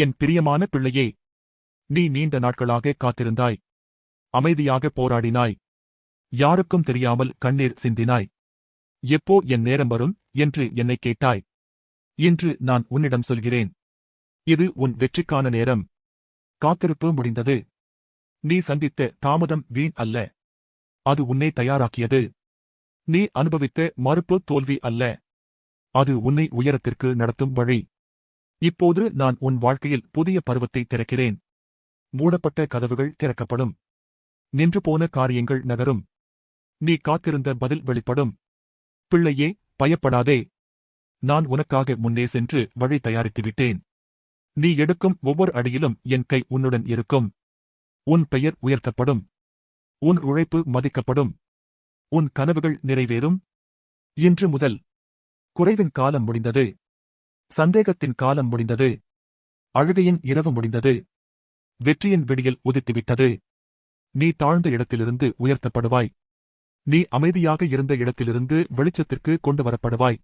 என் பிரியமான பிள்ளையே, நீ நீண்ட நாட்களாக காத்திருந்தாய். அமைதியாக போராடினாய். யாருக்கும் தெரியாமல் கண்ணீர் சிந்தினாய். எப்போ என் நேரம் வரும் என்று என்னைக் கேட்டாய். இன்று நான் உன்னிடம் சொல்கிறேன். இது உன் வெற்றிக்கான நேரம். காத்திருப்பு முடிந்தது. நீ சந்தித்த தாமதம் வீண் அல்ல. அது உன்னை தயாராக்கியது. நீ அனுபவித்த மறுப்பு தோல்வி அல்ல. அது உன்னை உயரத்திற்கு நடத்தும் வழி. இப்போது நான் உன் வாழ்க்கையில் புதிய பருவத்தை திறக்கிறேன். மூடப்பட்ட கதவுகள் திறக்கப்படும். நின்று போன காரியங்கள் நகரும். நீ காத்திருந்த பதில் வெளிப்படும். பிள்ளையே, பயப்படாதே. நான் உனக்காக முன்னே சென்று வழி தயாரித்துவிட்டேன். நீ எடுக்கும் ஒவ்வொரு அடியிலும் என் கை உன்னுடன் இருக்கும். உன் பெயர் உயர்த்தப்படும். உன் உழைப்பு மதிக்கப்படும். உன் கனவுகள் நிறைவேறும். இன்று முதல் குறைவின் காலம் முடிந்தது. சந்தேகத்தின் காலம் முடிந்தது. அழுகையின் இரவு முடிந்தது. வெற்றியின் விடியல் உதித்துவிட்டது. நீ தாழ்ந்த இடத்திலிருந்து உயர்த்தப்படுவாய். நீ அமைதியாக இருந்த இடத்திலிருந்து வெளிச்சத்திற்கு கொண்டு வரப்படுவாய்.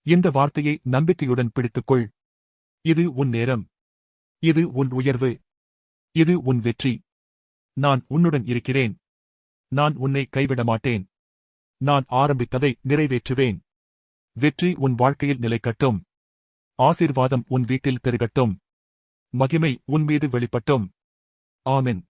இந்த வார்த்தையை நம்பிக்கையுடன் பிடித்துக்கொள். இது உன் நேரம். இது உன் உயர்வு. இது உன் வெற்றி. நான் உன்னுடன் இருக்கிறேன். நான் உன்னை கைவிட மாட்டேன். நான் ஆரம்பித்ததை நிறைவேற்றுவேன். வெற்றி உன் வாழ்க்கையில் நிலைக்கட்டும். ஆசீர்வாதம் உன் வீட்டில் பெருகட்டும். மகிமை உன் மீது வெளிப்பட்டும். ஆமென்.